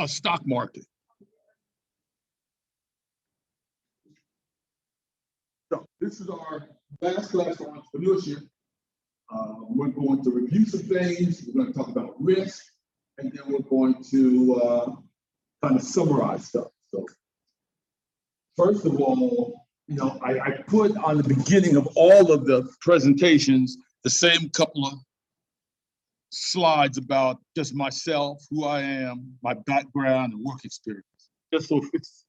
stock market. So this is our last class on entrepreneurship. We're going to review some things. We're going to talk about risk, and then we're going to kind of summarize stuff. So first of all, I put on the beginning of all of the presentations the same couple of slides about just myself, who I am, my background, and work experience, just so it's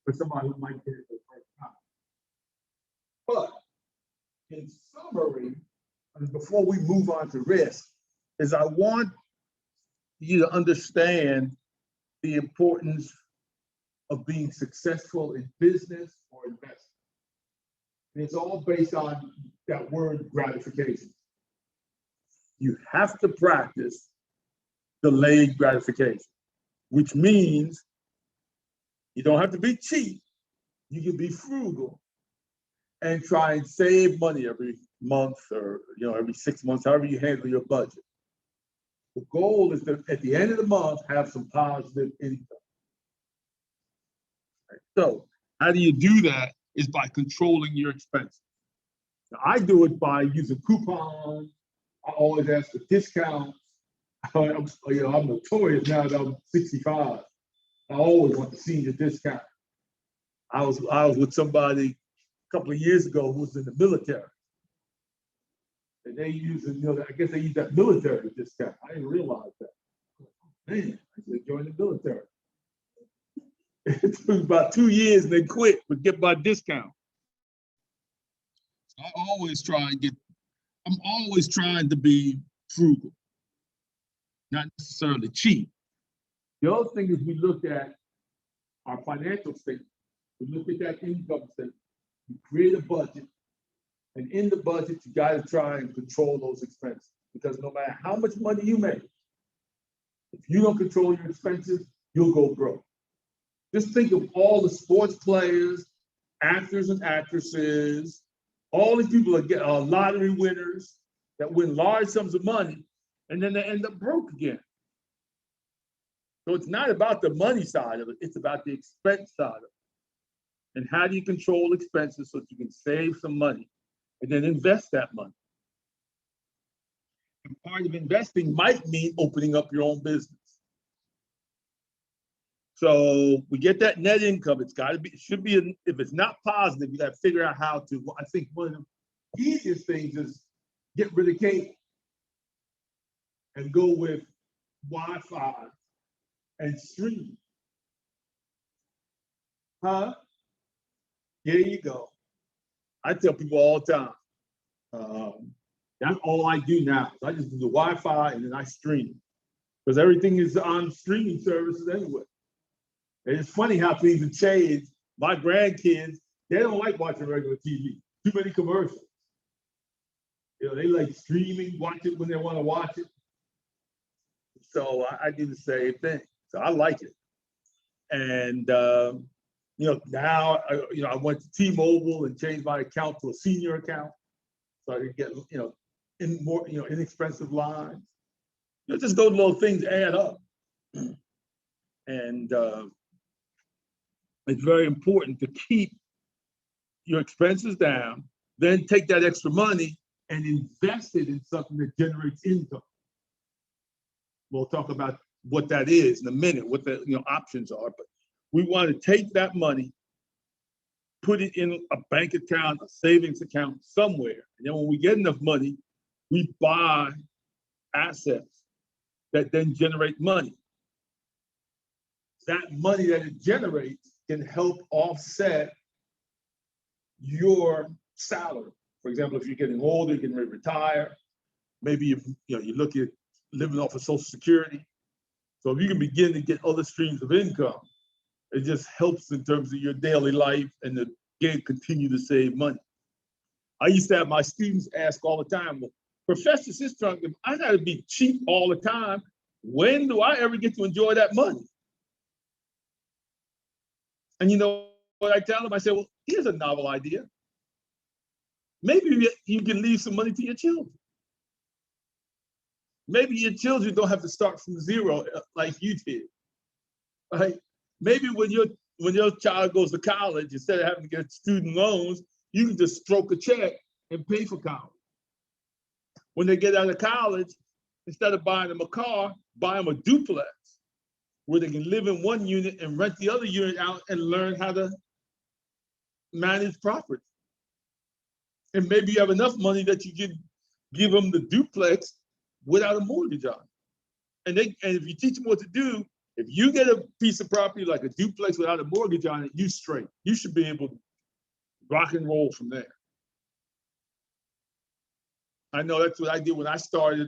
for somebody who might get it for the first time. But in summary, and before we move on to risk, is I want you to understand the importance of being successful in business or investment. And it's all based on that word gratification. You have to practice delayed gratification, which means you don't have to be cheap. You can be frugal and try and save money every month or every 6 months, however you handle your budget. The goal is to, at the end of the month, have some positive income. Right. So how do you do that is by controlling your expenses. Now, I do it by using coupons. I always ask for discounts. I'm notorious now that I'm 65. I always want the senior discount. I was with somebody a couple of years ago who was in the military. And they use, I guess they use that military discount. I didn't realize that. Man, I should join the military. It took about 2 years and they quit, but get my discount. So I'm always trying to be frugal, not necessarily cheap. The other thing is we look at our financial statement. We look at that income statement. You create a budget. And in the budget, you got to try and control those expenses, because no matter how much money you make, if you don't control your expenses, you'll go broke. Just think of all the sports players, actors and actresses, all these people are lottery winners that win large sums of money, and then they end up broke again. So it's not about the money side of it, it's about the expense side of it. And how do you control expenses so that you can save some money? And then invest that money. And part of investing might mean opening up your own business. So we get that net income. It's got to be, if it's not positive, you got to figure out how to. I think one of the easiest things is get rid of cable and go with Wi-Fi and streaming. Huh? There you go. I tell people all the time, that's all I do now. So I just do the Wi-Fi and then I stream, because everything is on streaming services anyway. And it's funny how things have changed. My grandkids, they don't like watching regular TV. Too many commercials. They like streaming, watch it when they want to watch it. So I do the same thing. So I like it. And now, I went to T-Mobile and changed my account to a senior account, so I could get, inexpensive lines. Just those little things add up. And it's very important to keep your expenses down, then take that extra money and invest it in something that generates income. We'll talk about what that is in a minute, what the options are, but we want to take that money, put it in a bank account, a savings account somewhere. And then when we get enough money, we buy assets that then generate money. That money that it generates can help offset your salary. For example, if you're getting older, you're getting ready to retire, maybe you look at living off of Social Security. So if you can begin to get other streams of income, it just helps in terms of your daily life and to continue to save money. I used to have my students ask all the time, well, Professor Sistrunk, if I got to be cheap all the time, when do I ever get to enjoy that money? And you know what I tell them? I say, well, here's a novel idea. Maybe you can leave some money to your children. Maybe your children don't have to start from zero like you did. Right? Maybe when your child goes to college, instead of having to get student loans, you can just stroke a check and pay for college. When they get out of college, instead of buying them a car, buy them a duplex where they can live in one unit and rent the other unit out and learn how to manage property. And maybe you have enough money that you can give them the duplex without a mortgage on it. And if you teach them what to do, if you get a piece of property like a duplex without a mortgage on it, you straight. You should be able to rock and roll from there. I know that's what I did when I started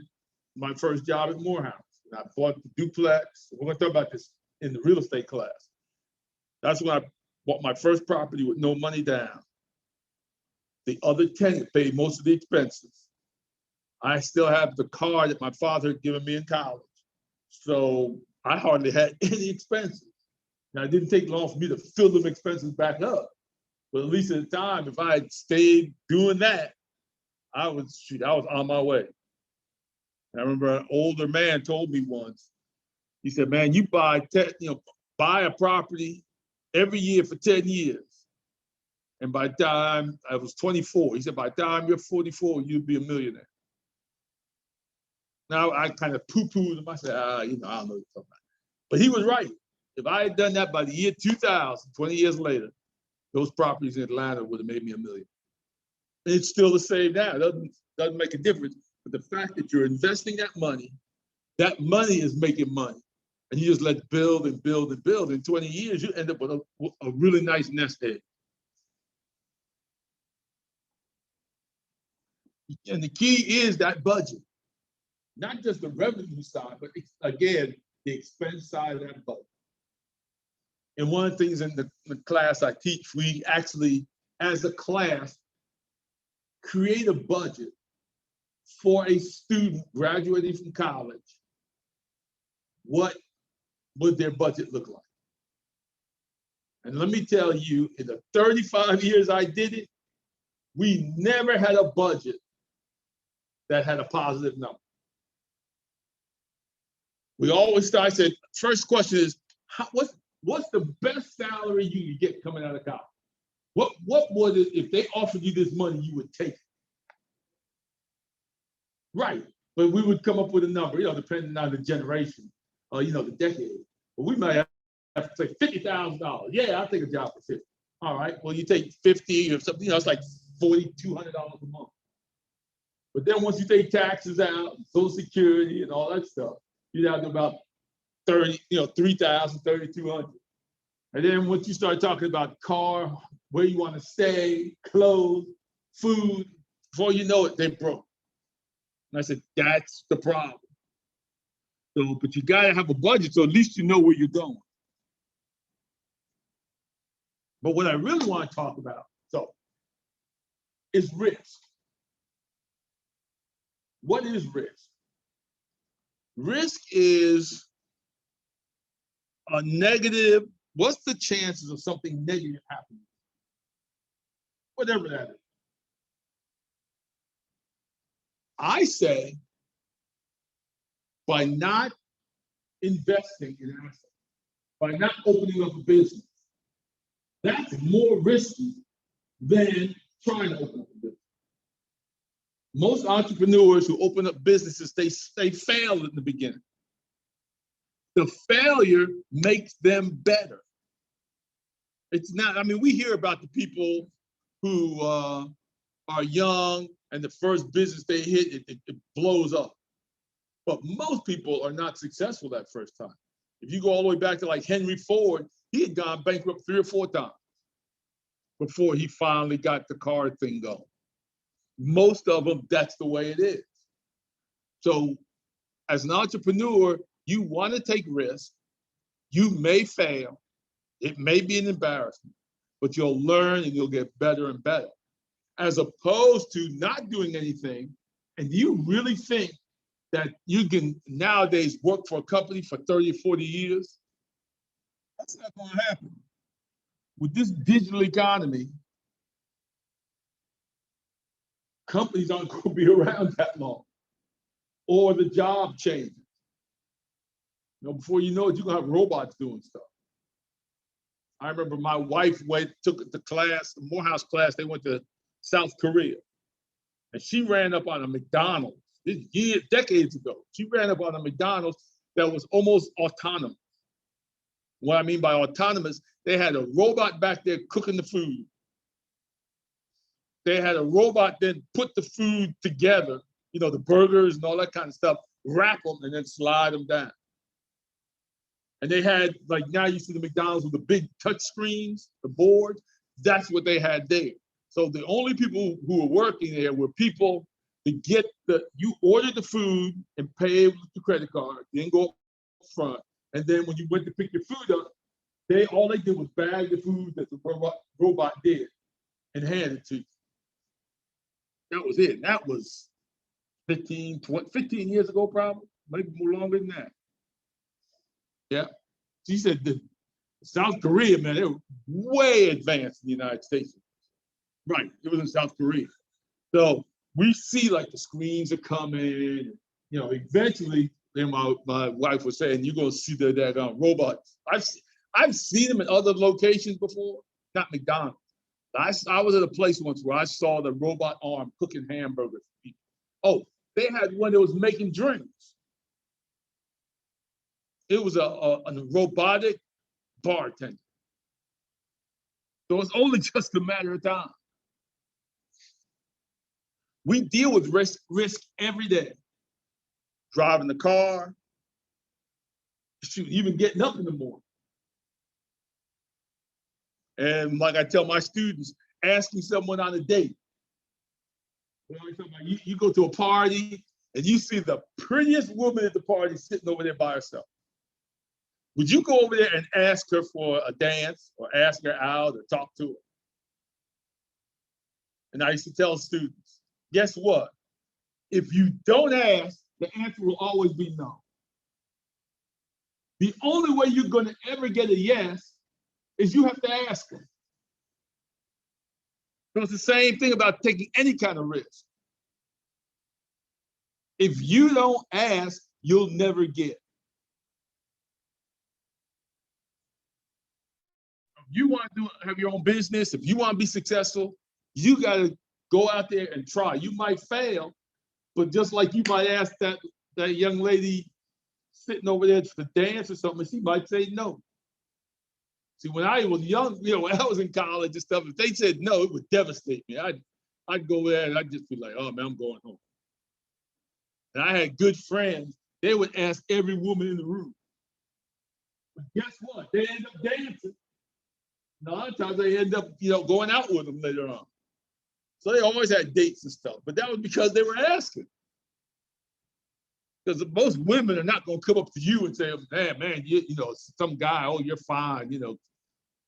my first job at Morehouse. And I bought the duplex. We're going to talk about this in the real estate class. That's when I bought my first property with no money down. The other tenant paid most of the expenses. I still have the car that my father had given me in college. So I hardly had any expenses. Now, it didn't take long for me to fill them expenses back up. But at least at the time, if I had stayed doing that, I was on my way. And I remember an older man told me once, he said, man, you buy a property every year for 10 years. And by the time I was 24, he said, by the time you're 44, you'll be a millionaire. Now I kind of poo-pooed him. I said, I don't know what you're talking about. But he was right. If I had done that by the year 2000, 20 years later, those properties in Atlanta would have made me a million. And it's still the same now. It doesn't make a difference. But the fact that you're investing that money is making money. And you just let it build and build and build. In 20 years, you end up with a really nice nest egg. And the key is that budget. Not just the revenue side, but again, the expense side of that budget. And one of the things in the class I teach, we actually, as a class, create a budget for a student graduating from college. What would their budget look like? And let me tell you, in the 35 years I did it, we never had a budget that had a positive number. We always start, I said, first question is, what's the best salary you could get coming out of college? What would it, if they offered you this money, you would take it? Right, but we would come up with a number, depending on the generation, the decade. But we might have to say $50,000. Yeah, I'll take a job for 50. All right, well, you take 50 or something, it's like $4,200 a month. But then once you take taxes out, Social Security and all that stuff, you'd have to about 3,000, 3,200. And then once you start talking about car, where you want to stay, clothes, food, before you know it, they broke. And I said, that's the problem. So, but you gotta have a budget, so at least you know where you're going. But what I really want to talk about, is risk. What is risk? Risk is a negative. What's the chances of something negative happening? Whatever that is. I say, by not investing in assets, by not opening up a business, that's more risky than trying to open up a business. Most entrepreneurs who open up businesses, they fail in the beginning. The failure makes them better. It's not, we hear about the people who are young and the first business they hit, it blows up. But most people are not successful that first time. If you go all the way back to like Henry Ford, he had gone bankrupt 3 or 4 times before he finally got the car thing going. Most of them, that's the way it is. So as an entrepreneur, you want to take risks. You may fail. It may be an embarrassment, but you'll learn and you'll get better and better. As opposed to not doing anything, and you really think that you can nowadays work for a company for 30 or 40 years? That's not going to happen. With this digital economy, companies aren't going to be around that long. or the job changes. You know, before you know it, you're gonna have robots doing stuff. I remember my wife took the class, the Morehouse class, they went to South Korea. And she ran up on a McDonald's, this years, decades ago. She ran up on a McDonald's that was almost autonomous. What I mean by autonomous, they had a robot back there cooking the food. They had a robot then put the food together, you know, the burgers and all that kind of stuff, wrap them and then slide them down. And they had, like now you see the McDonald's with the big touch screens, the boards, that's what they had there. So the only people who were working there were people to get you ordered the food and pay with the credit card, then go up front. And then when you went to pick your food up, all they did was bag the food that the robot did and hand it to you. That was it. That was 15 years ago, probably, maybe more longer than that. Yeah. She said that South Korea, man, they were way advanced in the United States. Right. It was in South Korea. So we see like the screens are coming, you know, eventually, then my wife was saying, you're going to see the robots. I've seen them in other locations before, not McDonald's. I was at a place once where I saw the robot arm cooking hamburgers for people. Oh, they had one that was making drinks. It was a robotic bartender. So it's only just a matter of time. We deal with risk every day. Driving the car, shoot, even getting up in the morning. And like I tell my students, asking someone on a date. You go to a party and you see the prettiest woman at the party sitting over there by herself. Would you go over there and ask her for a dance or ask her out or talk to her? And I used to tell students, guess what? If you don't ask, the answer will always be no. The only way you're going to ever get a yes is you have to ask them. So it's the same thing about taking any kind of risk. If you don't ask, you'll never get. If you want to have your own business, if you want to be successful, you got to go out there and try. You might fail, but just like you might ask that young lady sitting over there to dance or something, she might say no. See, when I was young, you know, when I was in college and stuff, if they said no, it would devastate me. I'd go there and I'd just be like, oh man, I'm going home. And I had good friends. They would ask every woman in the room. But guess what? They end up dancing. And a lot of times they end up, you know, going out with them later on. So they always had dates and stuff. But that was because they were asking. Because most women are not going to come up to you and say, man, you know, some guy, oh, you're fine, you know,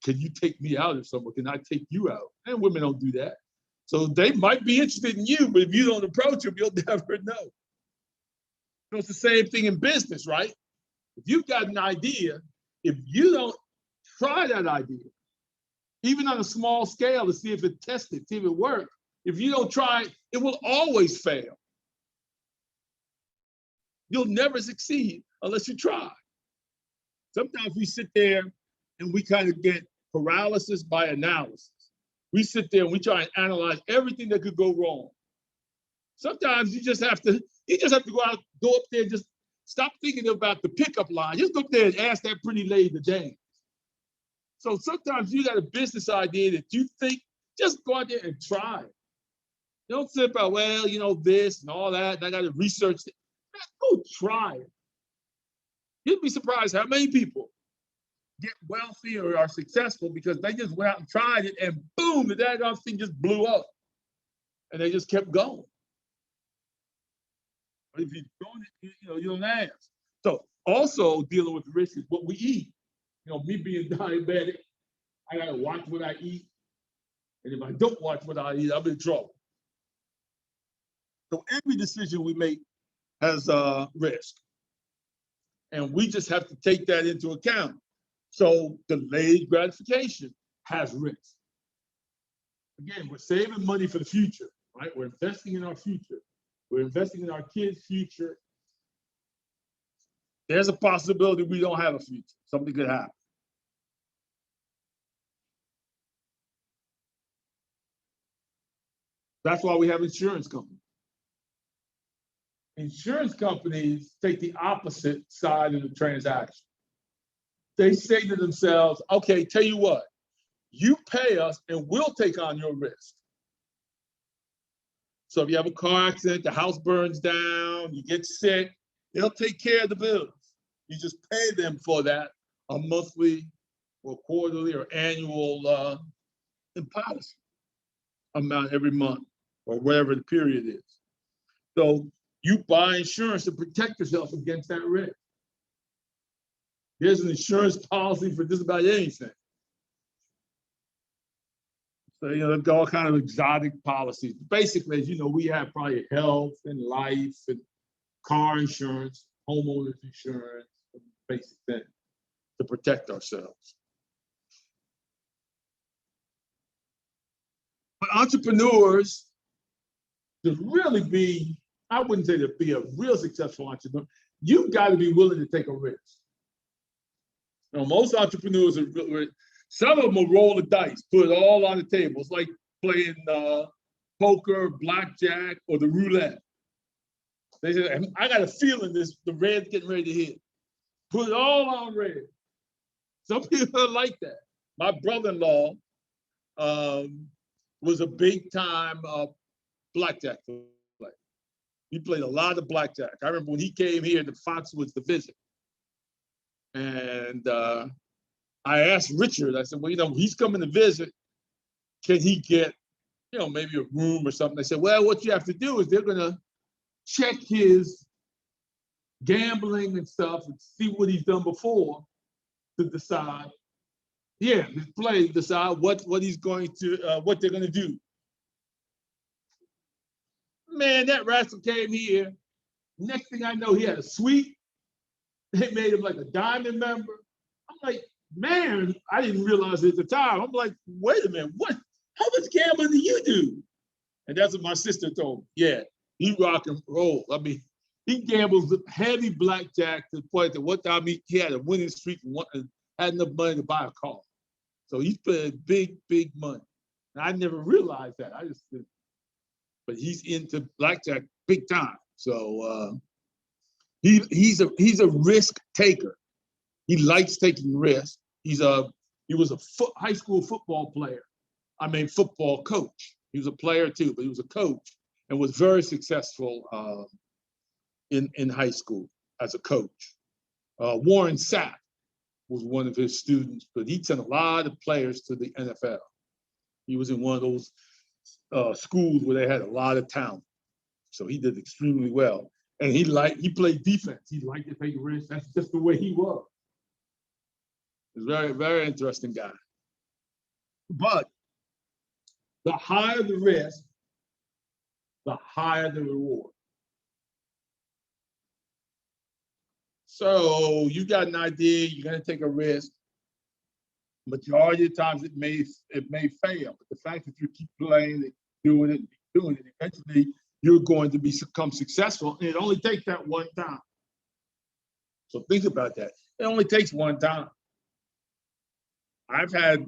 can you take me out or something? Can I take you out? And women don't do that. So they might be interested in you, but if you don't approach them, you'll never know. So it's the same thing in business, right? If you've got an idea, if you don't try that idea, even on a small scale to see if it tested, see if it worked, if you don't try, it will always fail. You'll never succeed unless you try. Sometimes we sit there and we kind of get paralysis by analysis. We sit there and we try and analyze everything that could go wrong. Sometimes you just have to go up there and just stop thinking about the pickup line. Just go up there and ask that pretty lady to dance. So sometimes you got a business idea that you think, just go out there and try it. Don't sit about, well, you know, this and all that, and I got to research it. Go try it. You'd be surprised how many people get wealthy or are successful because they just went out and tried it, and boom, the daggone thing just blew up. And they just kept going. But if you don't, you don't ask. So also dealing with risk is what we eat. You know, me being diabetic, I gotta watch what I eat. And if I don't watch what I eat, I'm in trouble. So every decision we make has risk. And we just have to take that into account. So delayed gratification has risk. Again, we're saving money for the future, right? We're investing in our future. We're investing in our kids' future. there's a possibility we don't have a future. Something could happen. That's why we have insurance companies. Insurance companies take the opposite side of the transaction. They say to themselves, okay, tell you what, you pay us and we'll take on your risk. So if you have a car accident, the house burns down, you get sick, they'll take care of the bills. You just pay them for that, a monthly or quarterly or annual policy amount every month or whatever the period is. So you buy insurance to protect yourself against that risk. There's an insurance policy for just about anything. So, you know, they've got all kind of exotic policies. Basically, as you know, we have probably health and life and car insurance, homeowners insurance, basic things to protect ourselves. But entrepreneurs, to really be, I wouldn't say to be a real successful entrepreneur, you've got to be willing to take a risk. You know, most entrepreneurs are, some of them will roll the dice, put it all on the table. It's like playing poker, blackjack, or the roulette. They say, I got a feeling the red's getting ready to hit. Put it all on red. Some people are like that. My brother-in-law was a big time blackjack player. He played a lot of blackjack. I remember when he came here to Foxwoods to visit. And I asked Richard, I said, well, you know, he's coming to visit. Can he get, you know, maybe a room or something? They said, well, what you have to do is they're going to check his gambling and stuff and see what he's done before to decide, his play, decide what he's going to, what they're going to do. Man, that rascal came here. Next thing I know, he had a suite. They made him like a diamond member. I'm like, man, I didn't realize it at the time. I'm like, wait a minute, what? How much gambling do you do? And that's what my sister told me. Yeah, he rock and roll. I mean, he gambles heavy blackjack to the point that one time he had a winning streak and had enough money to buy a car. So he spent big, big money. And I never realized that. I just didn't. But he's into blackjack big time. So he's a risk taker. He likes taking risks. He was a high school football player. I mean, football coach. He was a player too, but he was a coach and was very successful in high school as a coach. Warren Sapp was one of his students, but he sent a lot of players to the NFL. He was in one of those schools where they had a lot of talent. So he did extremely well. And he played defense. He liked to take risks. That's just the way he was. He's a very, very interesting guy. But the higher the risk, the higher the reward. So you got an idea, you're going to take a risk. Majority of times it may fail, but the fact that you keep playing it, doing it, eventually you're going to become successful, and it only takes that one time. So think about that. It only takes one time. I've had,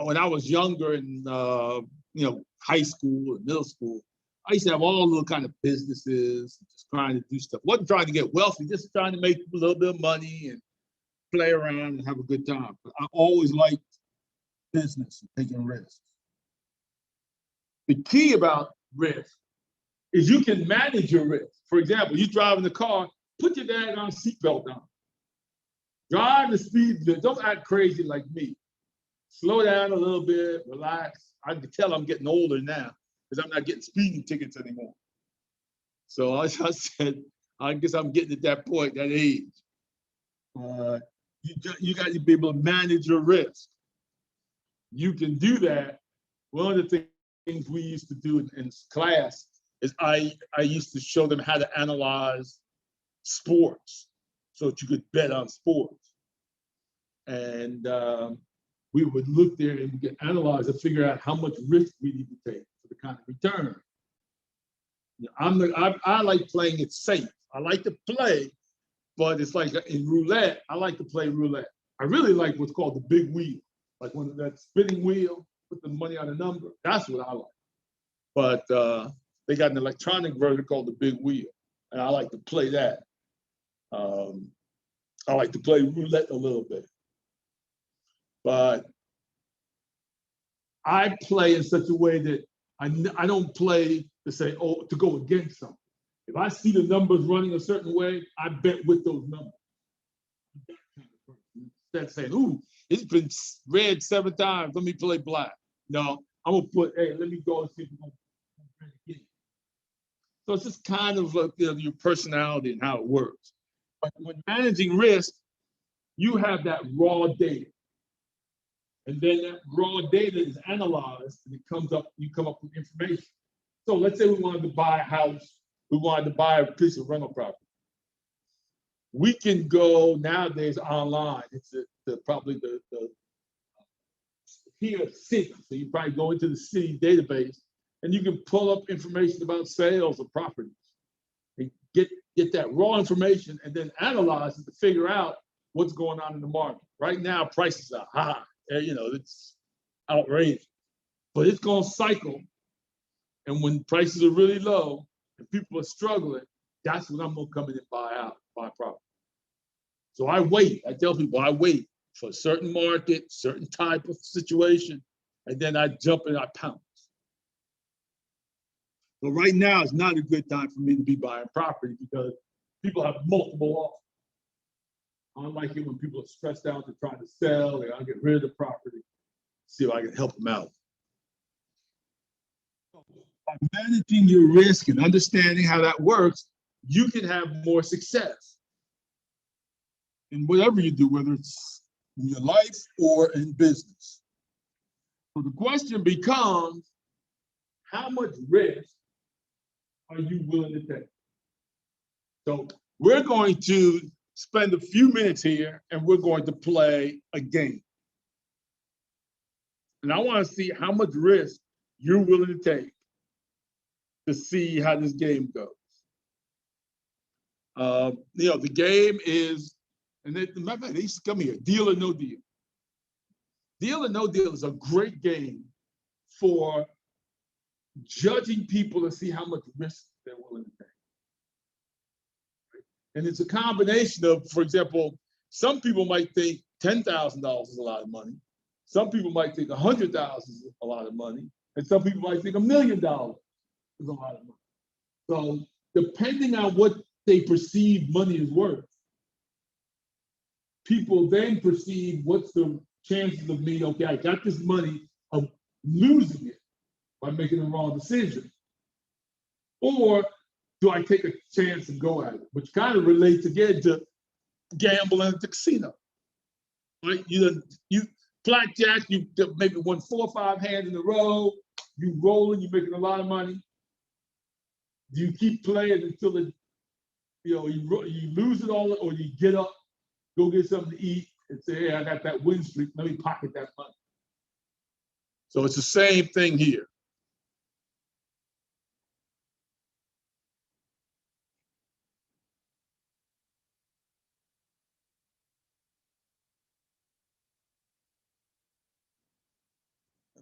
when I was younger in high school or middle school, I used to have all little kind of businesses, just trying to do stuff. Wasn't trying to get wealthy, just trying to make a little bit of money and play around and have a good time. But I always liked business and taking risks. The key about risk is you can manage your risk. For example, you driving the car, put your daggone seatbelt on. Drive the speed limit. Don't act crazy like me. Slow down a little bit, relax. I can tell I'm getting older now because I'm not getting speeding tickets anymore. So as I said, I guess I'm getting at that point, that age. You got to be able to manage your risk. You can do that. One of the things we used to do in class is I used to show them how to analyze sports so that you could bet on sports. And we would look there and get analyze and figure out how much risk we need to take for the kind of return. You know, I like playing it safe. I like to play, but it's like in roulette, I like to play roulette. I really like what's called the big wheel, like when that spinning wheel, put the money on a number. That's what I like. But they got an electronic version called the big wheel, and I like to play that. I like to play roulette a little bit, but I play in such a way that I don't play to say, oh, to go against something. If I see the numbers running a certain way, I bet with those numbers. Instead of saying, ooh, it's been red 7 times, let me play black. No, I'm gonna put, hey, let me go and see if I'm gonna get it. So it's just kind of like, your personality and how it works. But when managing risk, you have that raw data. And then that raw data is analyzed and it comes up, you come up with information. So let's say we wanted to buy a house, we wanted to buy a piece of rental property. We can go nowadays online. It's probably the here city. So you probably go into the city database and you can pull up information about sales of properties and get that raw information and then analyze it to figure out what's going on in the market. Right now, prices are high. It's outrageous, but it's going to cycle. And when prices are really low and people are struggling, that's when I'm going to come in and buy property. So I wait. I tell people I wait for a certain market, certain type of situation, and then I jump in, I pounce. But right now, it's not a good time for me to be buying property because people have multiple offers. I don't like it when people are stressed out, they're trying to sell, they're gonna get rid of the property, see if I can help them out. By managing your risk and understanding how that works, you can have more success in whatever you do, whether it's in your life or in business. So the question becomes, how much risk are you willing to take? So we're going to spend a few minutes here and we're going to play a game. And I want to see how much risk you're willing to take to see how this game goes. The game is, and they used to come here, deal or no deal. Deal or no deal is a great game for judging people to see how much risk they're willing to take. And it's a combination of, for example, some people might think $10,000 is a lot of money. Some people might think $100,000 is a lot of money. And some people might think $1 million is a lot of money. So depending on what they perceive money is worth, people then perceive what's the chances of me, okay, I got this money, of losing it by making the wrong decision. Or do I take a chance and go at it? Which kind of relates again to gambling at the casino. Right? You blackjack, you maybe won 4 or 5 hands in a row, you rolling, you're making a lot of money. Do you keep playing until you lose it all, or you get up, go get something to eat, and say, hey, I got that win streak, let me pocket that money. So it's the same thing here.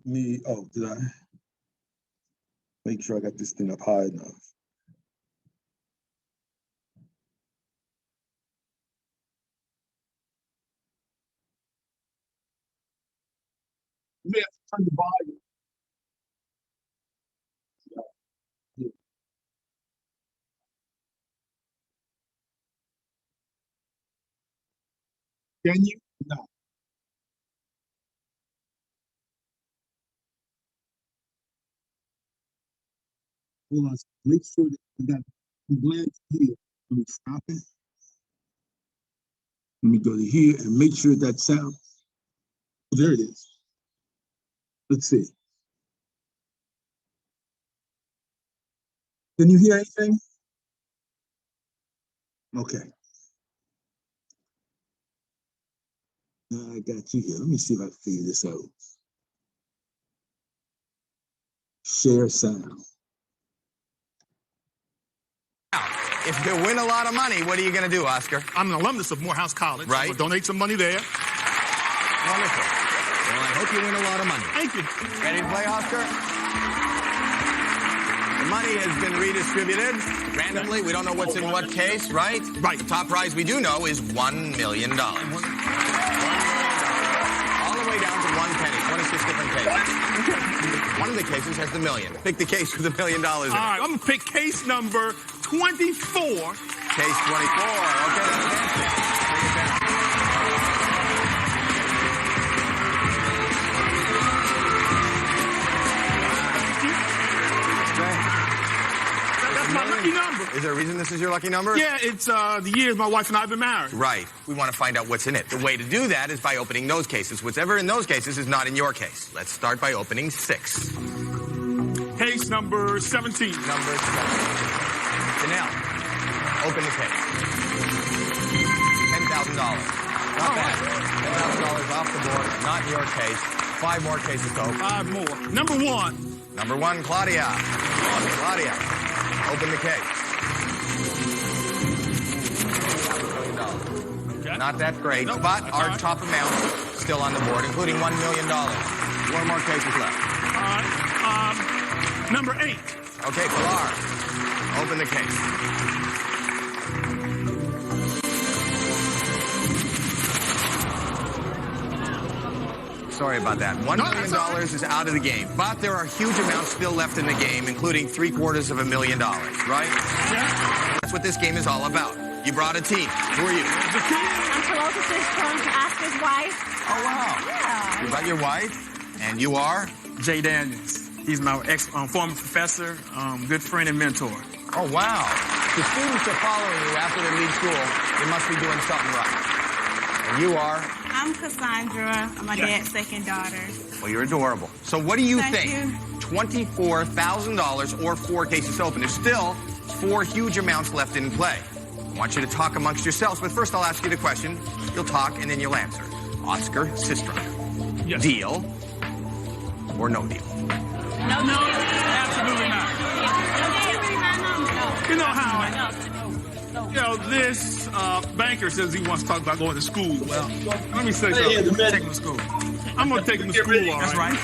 Did I make sure I got this thing up high enough? You may have to turn the volume. Yeah. Can you? No. Hold on. Make sure that you got the glance here. Let me stop it. Let me go to here and make sure that sound. There it is. Let's see. Can you hear anything? Okay. I got you here. Let me see if I can figure this out. Share sound. If you win a lot of money, what are you going to do, Oscar? I'm an alumnus of Morehouse College. Right. So donate some money there. Wonderful. Well, I hope you win a lot of money. Thank you. Ready to play, Oscar? The money has been redistributed randomly. We don't know what's in what case, right? Right. The top prize we do know is $1 million. All the way down to 1 penny, 26 different cases. One of the cases has the million. Pick the case with $1 million in it. All right, I'm going to pick case number 24. Case 24. Okay, that's fancy. Bring it down. That's my lucky number. Is there a reason this is your lucky number? Yeah, it's the years my wife and I have been married. Right. We want to find out what's in it. The way to do that is by opening those cases. Whatever in those cases is not in your case. Let's start by opening 6. Case number 17. Number 7. Janelle, open the case. $10,000. Not bad. $10,000 off the board. Not in your case. 5 more cases to open. 5 more. Number 1. Number 1, Claudia. Claudia, open the case. Okay. Not that great, Nope. but That's our all right. top amount still on the board, including $1 million. 4 more cases left. All right. Number 8. Okay, Pilar, open the case. Sorry about that. $1 million is out of the game, but there are huge amounts still left in the game, including $750,000, right? Yeah. That's what this game is all about. You brought a team. Who are you? I'm Carlota's sister, Oscar's wife. Oh, wow. Yeah. You brought your wife, and you are? Jay Daniels. He's my former professor, good friend and mentor. Oh, wow. The students are following you after they leave school. They must be doing something right. And you are? I'm Cassandra. I'm my dad's second daughter. Well, you're adorable. So what do you Thank think? you. $24,000 or 4 cases open. There's still 4 huge amounts left in play. I want you to talk amongst yourselves, but first I'll ask you the question. You'll talk and then you'll answer. Oscar Sistra. Yes. Deal or no deal? No, Absolutely not. You know how this banker says he wants to talk about going to school. Well, let me say something. Take him to school. I'm going to take him to school, all That's right.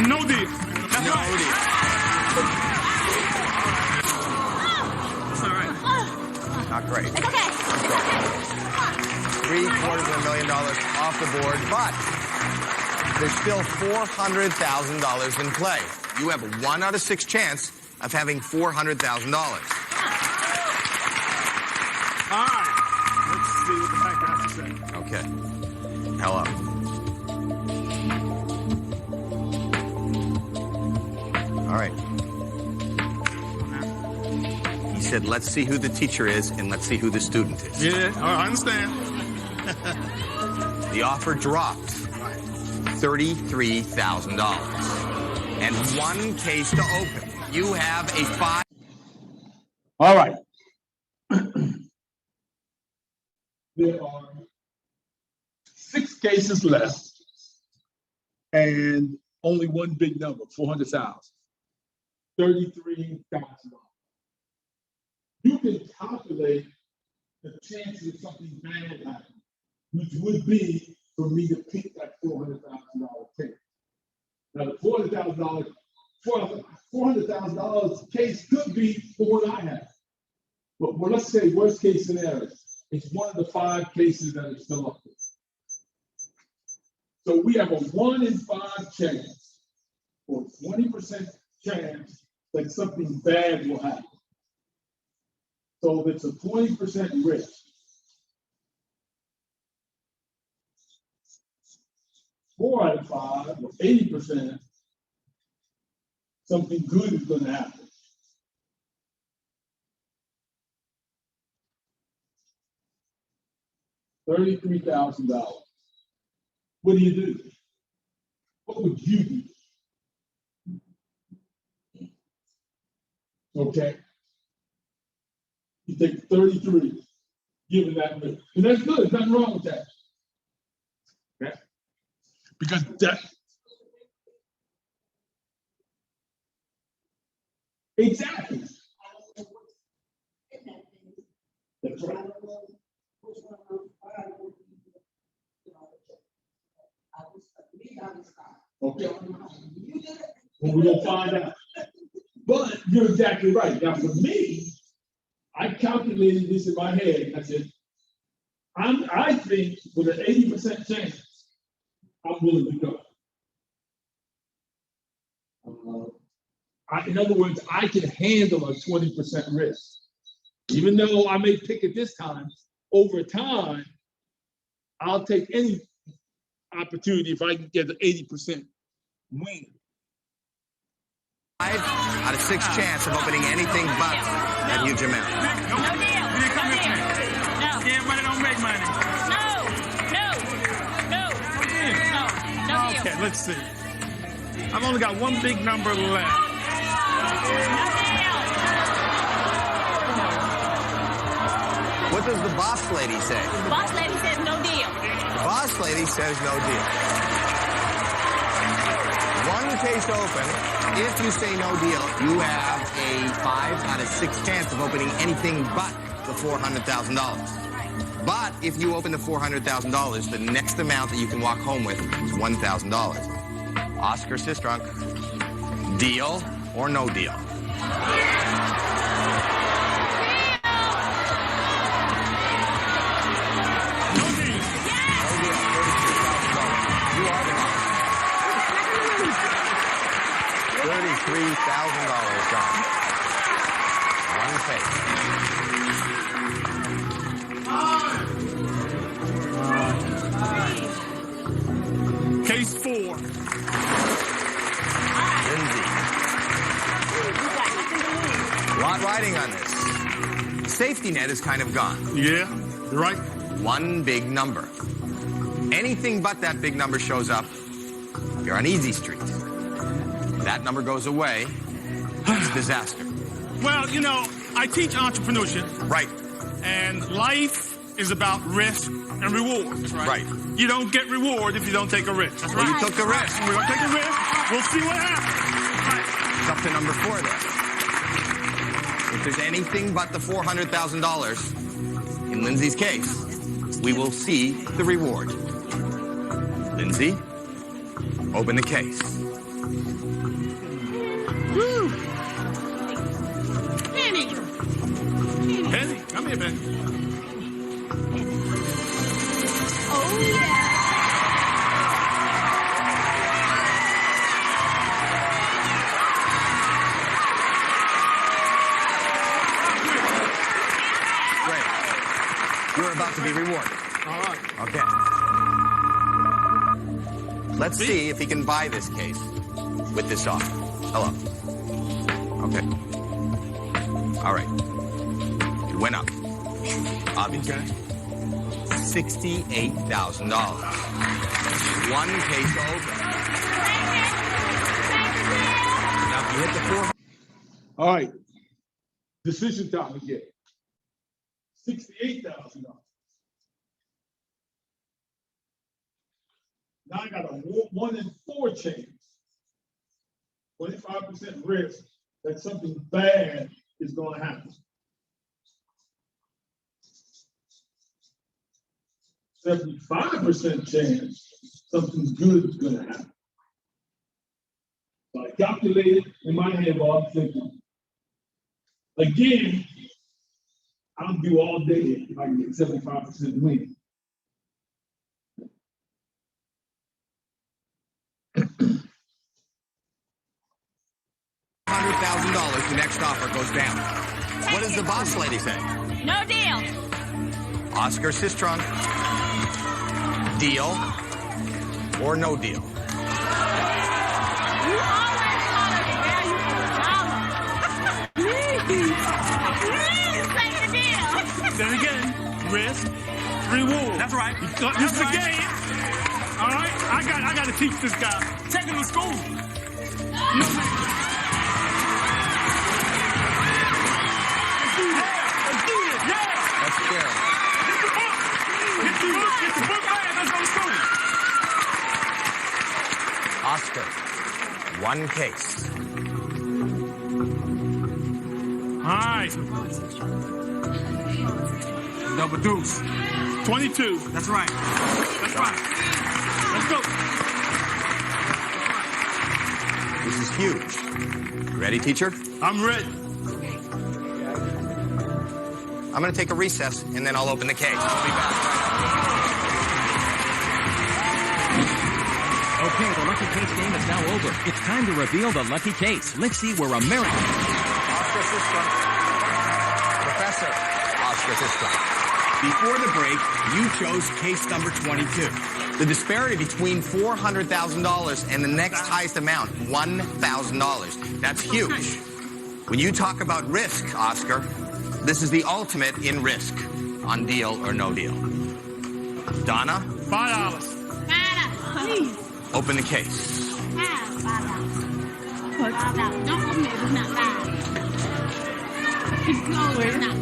No deal. That's No right. deal. It's all right. Not great. It's okay. $750,000 off the board, but there's still $400,000 in play. You have a 1 out of 6 chance of having $400,000. All right. Let's see what the banker has to say. Okay. Hello. All right. He said, let's see who the teacher is and let's see who the student is. Yeah, all right, I understand. The offer dropped $33,000 and 1 case to open. You have a 5. All right. There are 6 cases left and only one big number, 400,000, $33,000. You can calculate the chances of something bad happening, which would be for me to pick that $400,000 case. Now, the $400,000 case could be the one I have. But let's say worst case scenario, it's one of the 5 cases that are still up there. So we have a 1 in 5 chance, or 20% chance that something bad will happen. So it's a 20% risk. Four out of 5, or 80%, something good is going to happen. $33,000. What do you do? What would you do? Okay. You take 33, given that risk. And that's good, there's nothing wrong with that. Okay? Because that. Exactly. That's right. Okay. Well, we're gonna find out. But you're exactly right. Now, for me, I calculated this in my head. I said, I think with an 80% chance, I'm willing to go. In other words, I can handle a 20% risk. Even though I may pick it this time, over time, I'll take any opportunity if I can get an 80% win. 5 out of 6 chance of opening anything but that huge amount. No deal. You didn't come No here deal. today. No. Yeah, money don't make money. No deal. Okay, let's see. I've only got one big number left. What does the boss lady say? Boss lady says no deal. The boss lady says no deal. One case open. If you say no deal, you have a 5 out of 6 chance of opening anything but the $400,000. But if you open the $400,000, the next amount that you can walk home with is $1,000. Oscar Sistrunk, deal or no deal? $33,000 gone. One case. Case 4. Lindsay. A lot riding on this. Safety net is kind of gone. Yeah, you're right. One big number. Anything but that big number shows up, you're on easy street. That number goes away, it's disaster. Well, you know, I teach entrepreneurship. Right. And life is about risk and reward. That's Right. You don't get reward if you don't take a risk. That's Well, you took the risk. We're going to take a risk. We'll see what happens. It's up to number 4 there. If there's anything but the $400,000, in Lindsay's case, we will see the reward. Lindsay, open the case. Woo! Penny, come here, Penny. Oh, yeah. Great. You're about to be rewarded. All right. Okay. Let's see if he can buy this case with this offer. Hello. Okay. All right. It went up. Obviously. Okay. $68,000. One case over. Now, if you hit the 4. All right. Decision time again. $68,000. Now I got a 1 in 4 chance. 25% risk that something bad is going to happen. 75% chance something good is going to happen. So I calculated in my head while I'm thinking. Again, I'll do all day if I can get 75% win. $100,000, the next offer goes down. What does the boss lady say? No deal. Oscar Sistrunk, deal or no deal? You always want to value for a dollar. Take the deal. Then again, risk, reward. That's right. This is a game. All right? I got to teach this guy. Take him to school. You know, let's do this. Yeah. That's fair. Get the book. Get the book. Let's go to school. Oscar, one case. All right. Double deuce. 22. That's right. That's right. Let's go. This is huge. You ready, teacher? I'm ready. I'm going to take a recess, and then I'll open the case. We'll be back. Okay, the Lucky Case game is now over. It's time to reveal the Lucky Case. Let's see where America... Oscar System. Professor Oscar System. Before the break, you chose case number 22. The disparity between $400,000 and the next highest amount, $1,000. That's huge. When you talk about risk, Oscar, this is the ultimate in risk on Deal or No Deal. Donna? $5. Please. Open the case. $5. $5. Don't open it. It's not $5. No, it's not.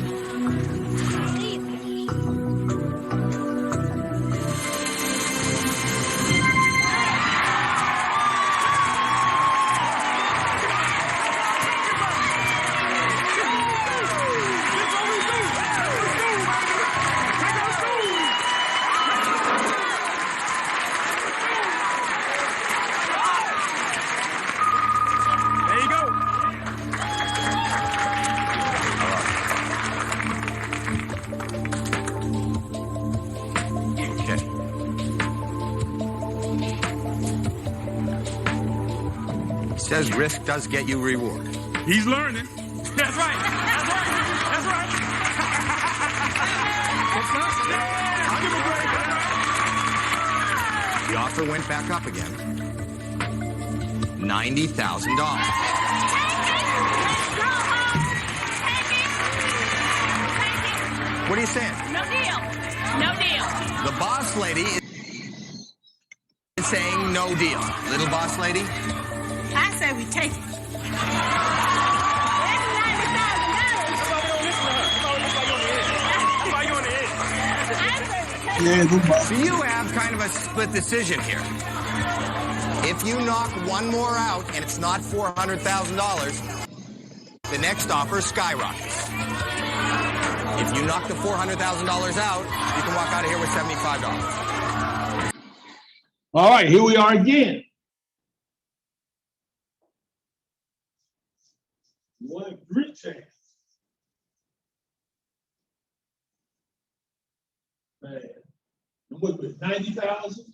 Says risk does get you reward. He's learning. That's right. That's right. That's right. I'll give him a break. The offer went back up again. $90,000. What are you saying? No deal. No deal. The boss lady is saying no deal. Little boss lady? I say we take it. So you have kind of a split decision here. If you knock one more out and it's not $400,000, the next offer skyrockets. If you knock the $400,000 out, you can walk out of here with $75. All right, here we are again. You want a great chance. Man, and what was 90,000?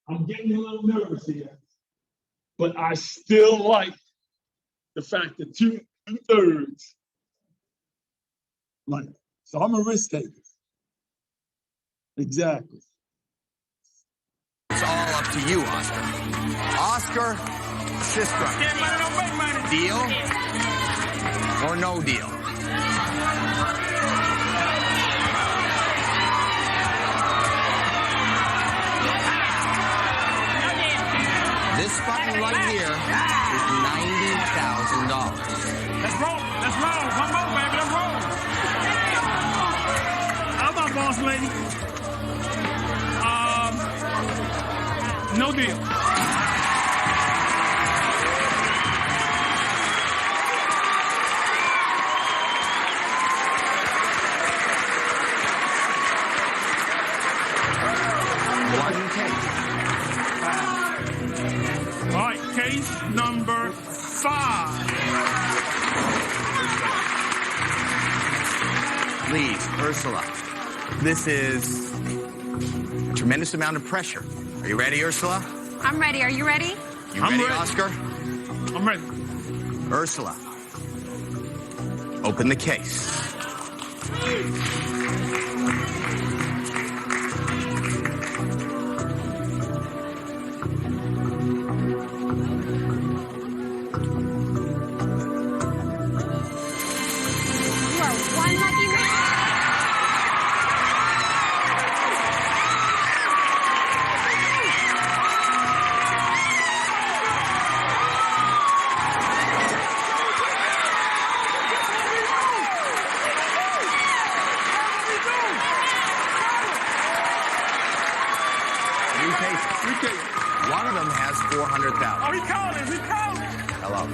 I'm getting a little nervous here, but I still like the fact that two-thirds. Right. So I'm a risk taker. Exactly. It's all up to you, Oscar. Oscar Sistra. Get money, don't make money. Deal or no deal? This button right here is $90,000. Let's roll. Let's roll. One more, baby. Let's roll. How about boss lady? No deal. One case. All right, case number 5. Please, Ursula. This is a tremendous amount of pressure. Are you ready, Ursula? I'm ready. Are you ready? You I'm ready, ready. Oscar? I'm ready. Ursula, open the case. You are one lucky man. One of them has 400,000. Oh, he calling. He calling. Hello.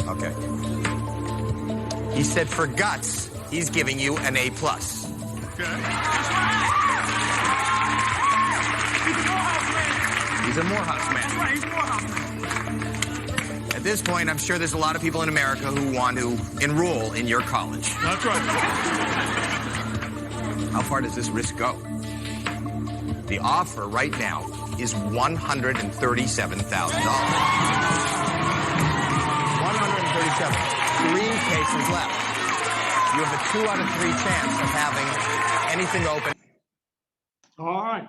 Okay. He said for guts, he's giving you an A+. Okay. He's a Morehouse man. Right, he's Morehouse man. At this point, I'm sure there's a lot of people in America who want to enroll in your college. That's right. How far does this risk go? The offer right now is $137,000. 137. 3 cases left. You have a 2 out of 3 chance of having anything open. All right.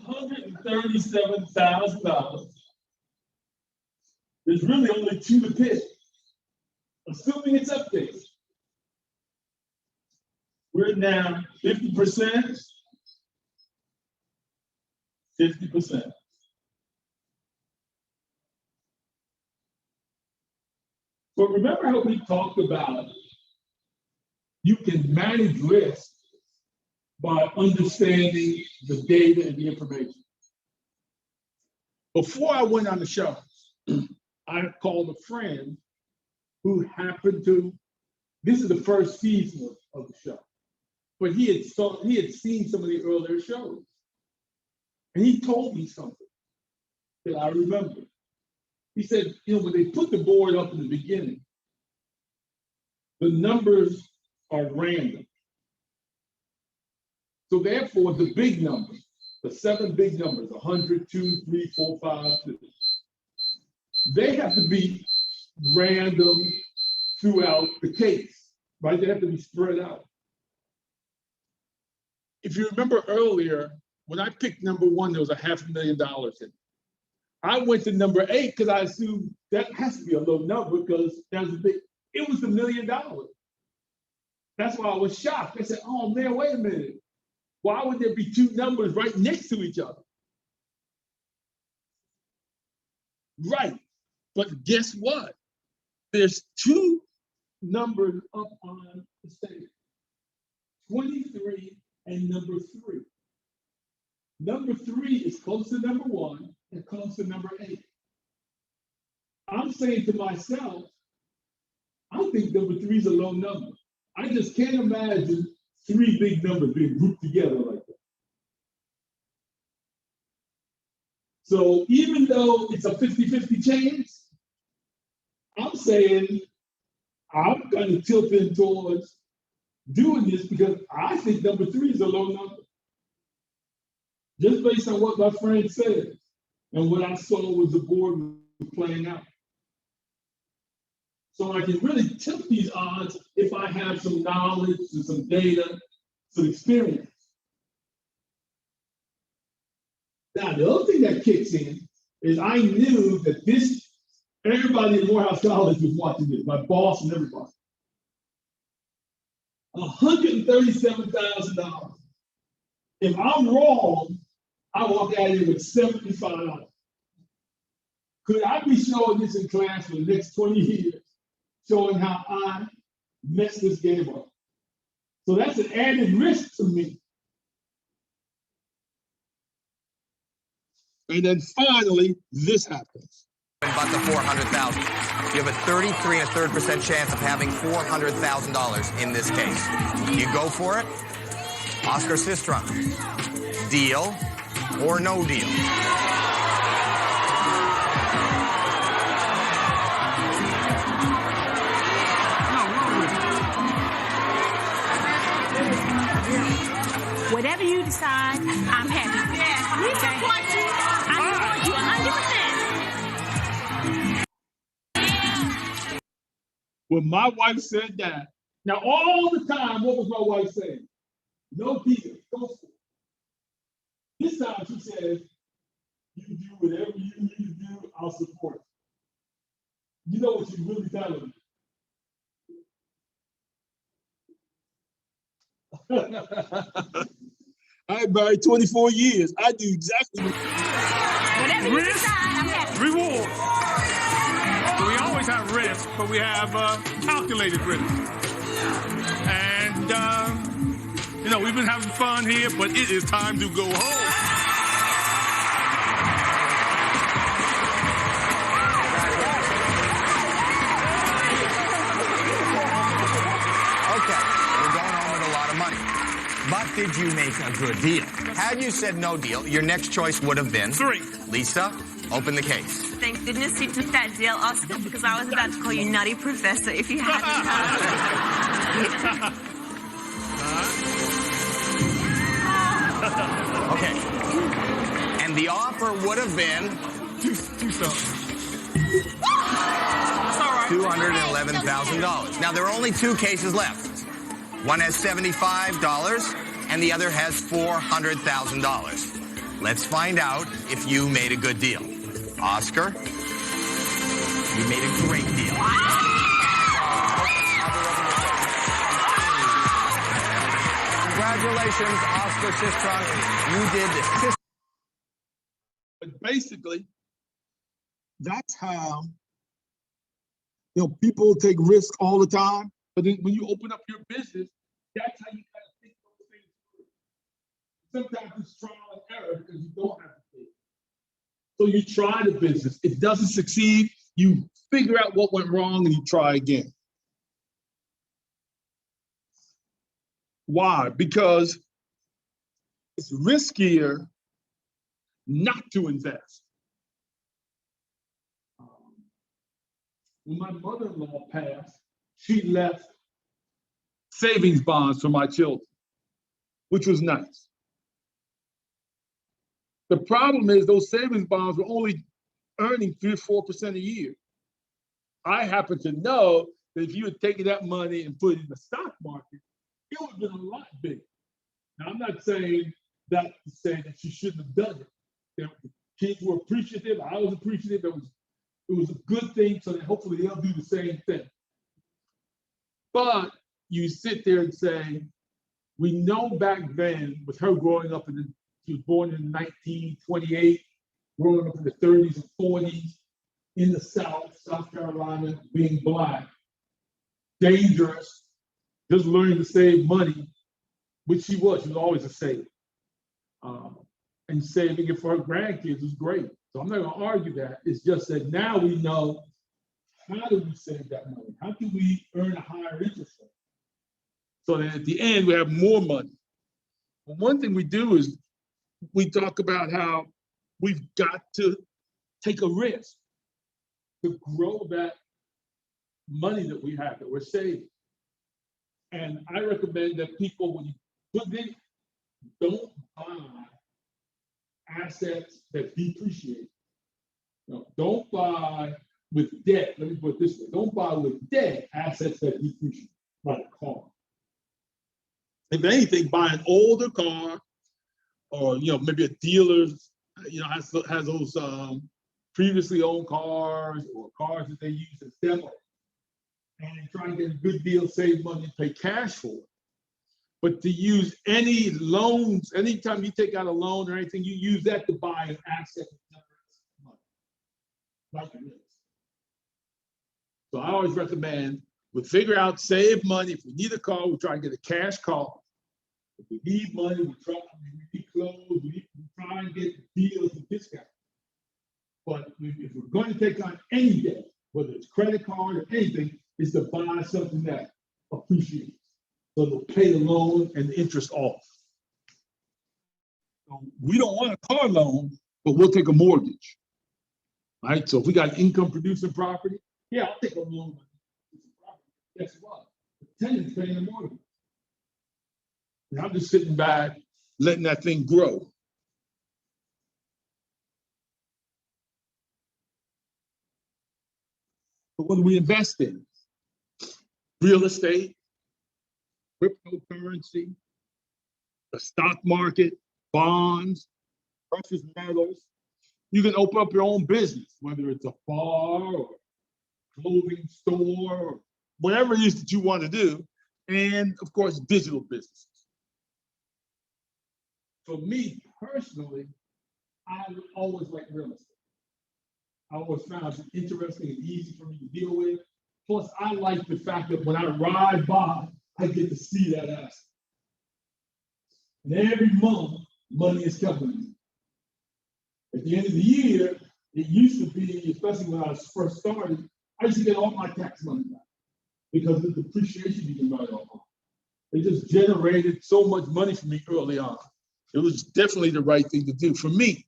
$137,000. There's really only 2 to pick, assuming it's updated. We're now 50%. 50%. But remember how we talked about you can manage risk by understanding the data and the information. Before I went on the show, I called a friend who happened to, this is the first season of the show, but he had seen some of the earlier shows. And he told me something that I remember. He said, when they put the board up in the beginning, the numbers are random. So therefore, the big numbers, the 7 big numbers, 100, 2, 3, 4, 5, 6, they have to be random throughout the case, right? They have to be spread out. If you remember earlier, when I picked number 1, there was $500,000 in it. I went to number 8 because I assumed that has to be a low number because that was it was $1 million. That's why I was shocked. I said, oh man, wait a minute. Why would there be 2 numbers right next to each other? Right, but guess what? There's 2 numbers up on the stage, 23 and number 3. Number 3 is close to number 1 and close to number 8. I'm saying to myself, I think number 3 is a low number. I just can't imagine 3 big numbers being grouped together like that. So even though it's a 50-50 chance, I'm saying I'm kind of tilting towards doing this because I think number 3 is a low number. Just based on what my friend said and what I saw was the board was playing out. So I can really tilt these odds if I have some knowledge and some data, some experience. Now, the other thing that kicks in is I knew that everybody in Morehouse College was watching this, my boss and everybody. $137,000. If I'm wrong, I walk out here with $75. Could I be showing this in class for the next 20 years, showing how I messed this game up? So that's an added risk to me. And then finally, this happens. About the 400,000. You have a 33 1/3% chance of having $400,000 in this case. You go for it? Oscar Sistrom. Deal or no deal? Whatever you decide, I'm happy. Yeah, we support you. I support you 100%. When my wife said that, now all the time, what was my wife saying? No deal, go for it. This time she says, you do whatever you need to do, I'll support it. You know what she's really telling me? I've been married 24 years. I do exactly what Whatever you risk, decide, I'm happy. reward. So we always have risk, but we have calculated risk. And, you know, we've been having fun here, but it is time to go home. Okay, you're going home with a lot of money. But did you make a good deal? Had you said no deal, your next choice would have been... 3. Lisa, open the case. Thank goodness you took that deal, Oscar, because I was about to call you Nutty Professor if you hadn't. Okay. And the offer would have been... Two something. $211,000. Now, there are only 2 cases left. One has $75 and the other has $400,000. Let's find out if you made a good deal. Oscar, you made a great deal. Congratulations, Oscar Sistrunk. You did the But basically, that's how, people take risk all the time. But then when you open up your business, that's how you kind of think those things through. Sometimes it's trial and error because you don't have to think. So you try the business. If it doesn't succeed, you figure out what went wrong and you try again. Why? Because it's riskier not to invest. When my mother-in-law passed, she left savings bonds for my children, which was nice. The problem is those savings bonds were only earning 3 or 4% a year. I happen to know that if you had taken that money and put it in the stock market, it would have been a lot bigger. Now, I'm not saying that to say that she shouldn't have done it. The kids were appreciative. I was appreciative. It was a good thing, so that hopefully they'll do the same thing. But you sit there and say, we know back then, with her growing up she was born in 1928, growing up in the 30s and 40s, in the South Carolina, being Black, dangerous, just learning to save money, which she was always a saver. And saving it for her grandkids was great. So I'm not going to argue that. It's just that now we know, how do we save that money? How can we earn a higher interest rate? So that at the end, we have more money. But one thing we do is we talk about how we've got to take a risk to grow that money that we have, that we're saving. And I recommend that people, when you put in, don't buy assets that depreciate. Don't buy with debt. Let me put it this way. Don't buy with debt assets that depreciate, like a car. If anything, buy an older car, or maybe a dealer's has those previously owned cars or cars that they use as demo, and try and get a good deal, save money, pay cash for it. But to use any loans, anytime you take out a loan or anything, you use that to buy an asset that generates money, like this. So I always recommend we figure out, save money. If we need a car, we try and get a cash car. If we need money, we need clothes, we try and get deals and discounts. But if we're going to take on any debt, whether it's credit card or anything, is to buy something that appreciates. So they'll pay the loan and the interest off. So we don't want a car loan, but we'll take a mortgage. Right? So if we got income producing property, yeah, I'll take a loan. Guess what? The tenant's paying the mortgage. And I'm just sitting back, letting that thing grow. But what do we invest in? Real estate, cryptocurrency, the stock market, bonds, precious metals. You can open up your own business, whether it's a bar or clothing store, or whatever it is that you want to do. And of course, digital businesses. For me personally, I always liked real estate. I always found it interesting and easy for me to deal with. Plus, I like the fact that when I ride by, I get to see that asset. And every month, money is coming in. At the end of the year, it used to be, especially when I first started, I used to get all my tax money back because of the depreciation you can write off. It just generated so much money for me early on. It was definitely the right thing to do for me.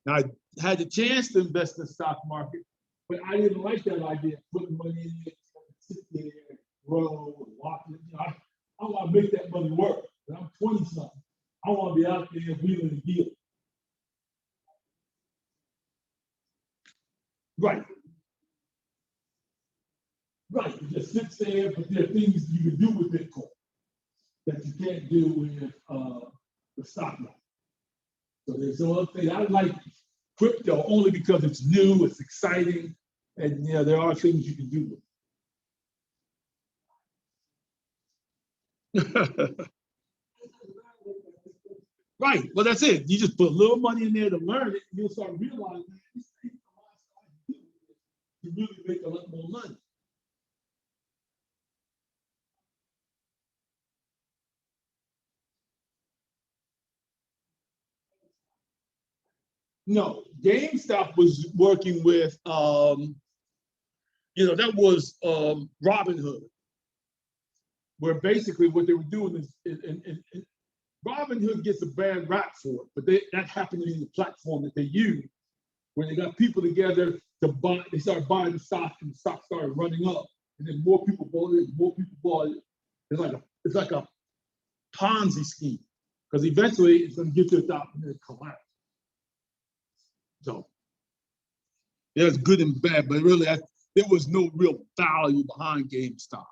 Now, I had the chance to invest in the stock market, but I didn't like that idea of putting money in it, sit there, grow, watch it. You know, I want to make that money work. When I'm 20-something, I want to be out there wheeling and dealing. Right. Right. It just sits there, but there are things you can do with Bitcoin that you can't do with the stock market. So there's some other things. I like crypto only because it's new, it's exciting, and you know there are things you can do with it. Right. Well, that's it. You just put a little money in there to learn it, and you'll start realizing that you really make a lot more money. No, GameStop was working with, that was Robinhood, where basically what they were doing is, Robinhood gets a bad rap for it, but that happened to be the platform that they use when they got people together to buy. They started buying the stock, and the stock started running up, and then more people bought it, more people bought it. It's like a Ponzi scheme, because eventually it's going to get to the top and then collapse. So there's good and bad, but really there was no real value behind GameStop.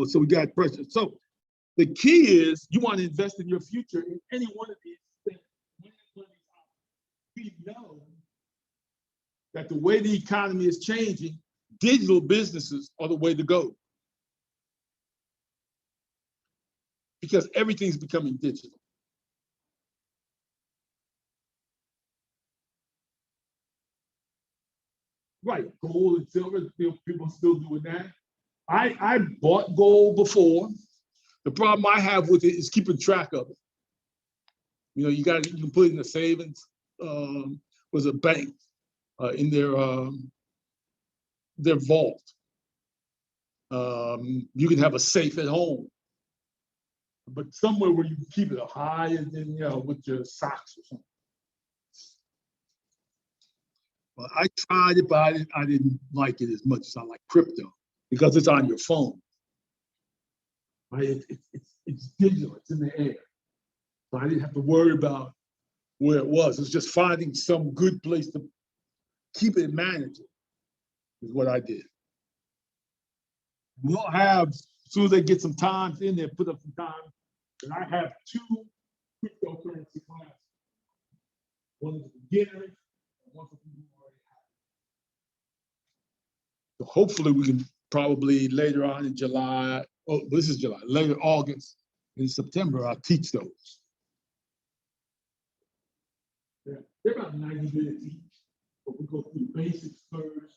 So we got pressure. So the key is you want to invest in your future in any one of these things. We know that the way the economy is changing, digital businesses are the way to go. Because everything's becoming digital. Right, gold and silver, people are still doing that. I bought gold before. The problem I have with it is keeping track of it. You know, you can put it in a savings, was a bank in their vault. You can have a safe at home, but somewhere where you can keep it high and then with your socks or something. Well, I tried it, but I didn't like it as much as I like crypto because it's on your phone. Right? It's digital, it's in the air. So I didn't have to worry about where it was. It's just finding some good place to keep it and manage it is what I did. We'll have, as soon as they get some times in there, put up some time, and I have 2 cryptocurrency classes. One is a beginner, and one for people who already have. So hopefully we can probably later on in July, this is July, later August, in September, I'll teach those. They're about 90 minutes each, but we go through the basics first,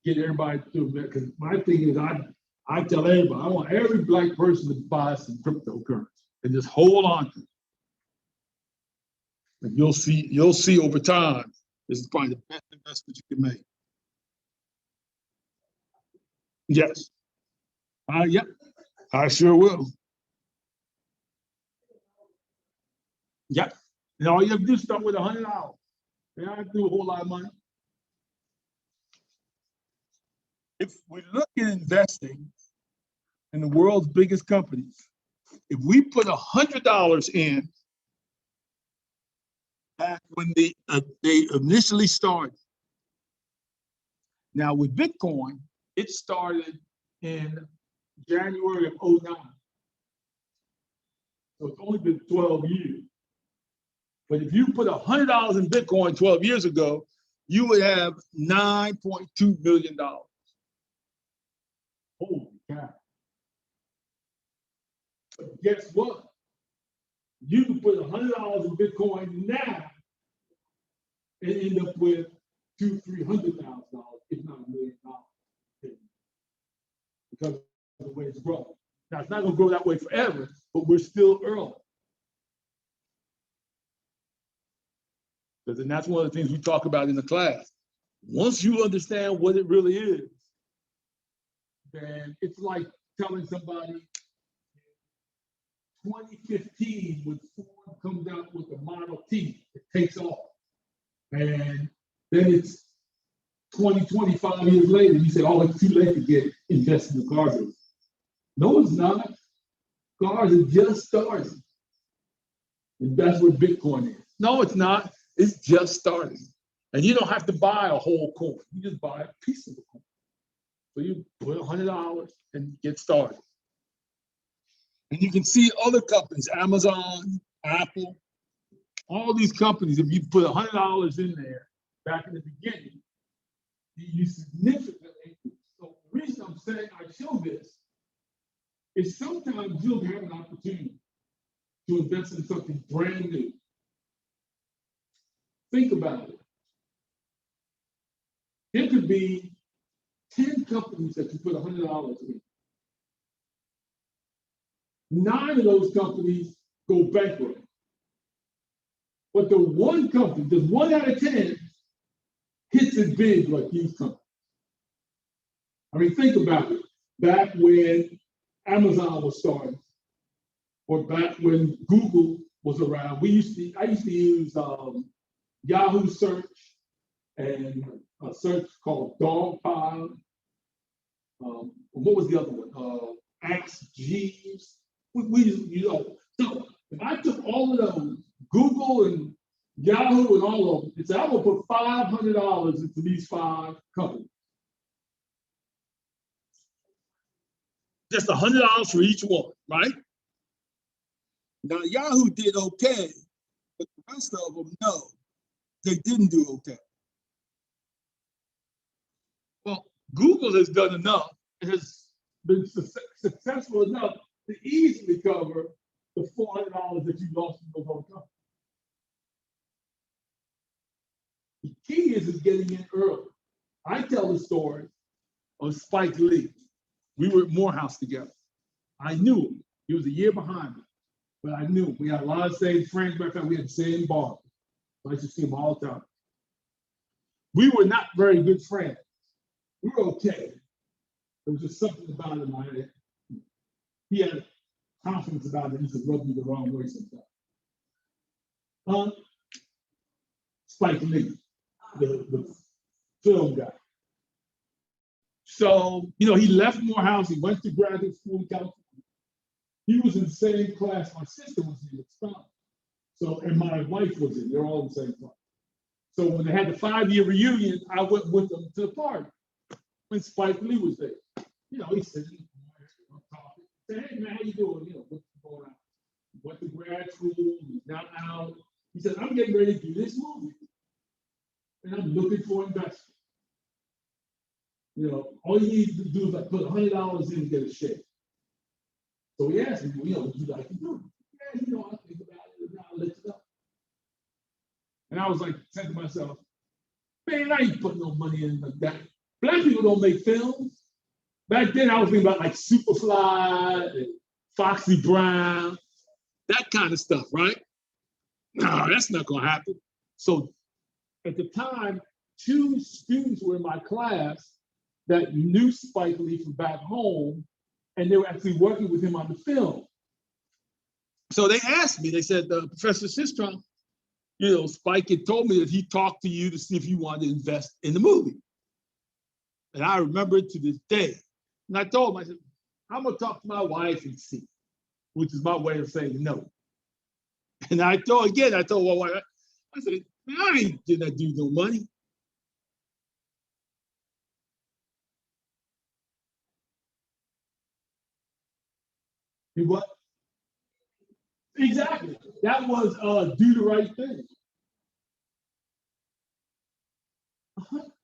get everybody through that. Because my thing is, I tell everybody, I want every black person to buy some cryptocurrency and just hold on to it. And you'll see over time, this is probably the best investment you can make. Yes. Yep, I sure will. Yep. And all you have to do is start with $100. You don't have to do a whole lot of money. If we look at investing in the world's biggest companies, if we put $100 in back when they initially started. Now with Bitcoin, it started in January of 2009. So it's only been 12 years. But if you put $100 in Bitcoin 12 years ago, you would have $9.2 million. Holy cow. But guess what? You can put $100 in Bitcoin now and end up with $200,000-300,000, if not $1 million, because of the way it's growing. Now it's not going to grow that way forever, but we're still early. And that's one of the things we talk about in the class. Once you understand what it really is, then it's like telling somebody 2015 when Ford comes out with the Model T, it takes off. And then it's 25 years later, you say, oh, it's too late to get invested in the car business. No, it's not. Cars are just starting. And that's what Bitcoin is. No, it's not. It's just starting. And you don't have to buy a whole coin. You just buy a piece of the coin. So you put $100 and get started. And you can see other companies, Amazon, Apple, all these companies, if you put $100 in there back in the beginning, you significantly increase. So the reason I'm saying I show this is sometimes you'll have an opportunity to invest in something brand new. Think about it. There could be 10 companies that you put $100 in. 9 of those companies go bankrupt. But the one company, just 1 out of 10, hits it big like these companies. I mean, think about it. Back when Amazon was starting, or back when Google was around, I used to use Yahoo search and a search called Dogpile. What was the other one? Ask Jeeves. So if I took all of those, Google and Yahoo and all of them, and said, I'm gonna put $500 into these 5 companies. Just $100 for each one, right? Now Yahoo did okay, but the rest of them, no, they didn't do okay. Well, Google has done enough, it has been successful enough to easily cover the $400 that you lost in those other companies. The key is getting in early. I tell the story of Spike Lee. We were at Morehouse together. I knew him. He was a year behind me, but I knew him. We had a lot of same friends. Matter of fact, we had the same bar. I used to see him all the time. We were not very good friends. We were okay. There was just something about him. He had confidence about it. He could rub me the wrong way sometimes. Spike Lee, the film guy. So, he left Morehouse. He went to graduate school in California. He was in the same class my sister was in at the time. So, and my wife was in. They're all in the same class. So when they had the 5-year reunion, I went with them to the party. When Spike Lee was there, he's sitting talking. Said, hey man, how you doing? What's going on? Went to grad school. He's now out. He said, I'm getting ready to do this movie, and I'm looking for investors. All you need to do is like put $100 in and get a share. So he asked me, would you like to do it? Yeah, I'll think about it and I'll let you know. And I was like, said to myself, man, I ain't putting no money in like that. Black people don't make films. Back then, I was thinking about like Superfly and Foxy Brown, that kind of stuff, right? No, that's not gonna happen. So at the time, 2 students were in my class that knew Spike Lee from back home, and they were actually working with him on the film. So they asked me, they said, Professor Sistrom, Spike had told me that he talked to you to see if you wanted to invest in the movie. And I remember it to this day. And I told him, I said, I'm gonna talk to my wife and see, which is my way of saying no. And I told my wife, I said, man, I ain't giving that dude no money. You what? Exactly. That was do the right thing.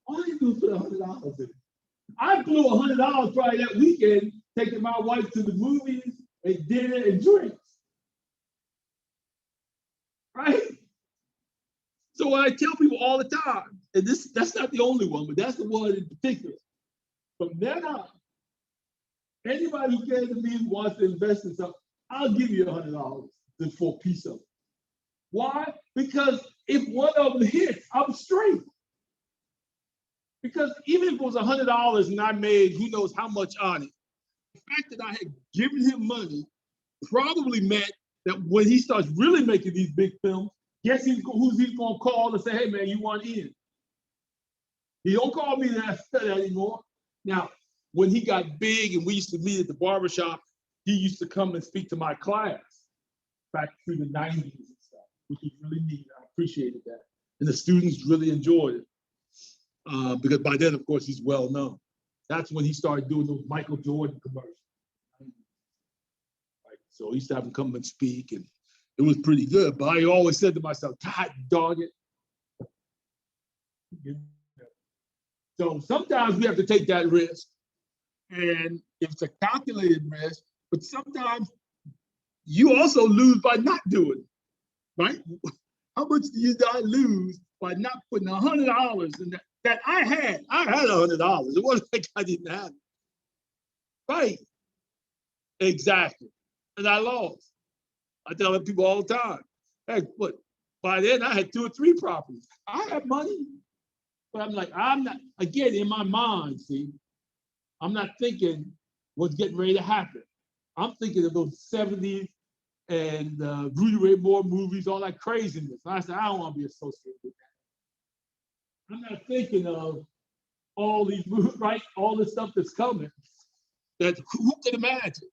All you do is put $100 in. I blew $100 probably that weekend, taking my wife to the movies and dinner and drinks. right? So what I tell people all the time, and that's not the only one, but that's the one in particular. From then on, anybody who came to me who wants to invest in something, I'll give you $100 just for a piece of it. Why? Because if one of them hits, I'm straight. Because even if it was $100 and I made who knows how much on it, the fact that I had given him money probably meant that when he starts really making these big films, guess who's he's gonna call and say, hey man, you want in? He don't call me that anymore. Now, when he got big and we used to meet at the barbershop, he used to come and speak to my class back through the 90s and stuff, which was really neat. I appreciated that. And the students really enjoyed it. Because by then, of course, he's well known. That's when he started doing those Michael Jordan commercials. Right? So he used to have him come and speak, and it was pretty good. But I always said to myself, God dog it. So sometimes we have to take that risk, and it's a calculated risk, but sometimes you also lose by not doing it, right? How much do you not lose by not putting $100 in that I had $100. It wasn't like I didn't have it. Right. Exactly. And I lost. I tell people all the time, hey, but by then I had 2 or 3 properties. I had money. But I'm like, I'm not, again, in my mind, see, I'm not thinking what's getting ready to happen. I'm thinking of those 70s and Rudy Ray Moore movies, all that craziness. And I said, I don't want to be associated with that. I'm not thinking of all these movies, right? All this stuff that's coming. That who could imagine?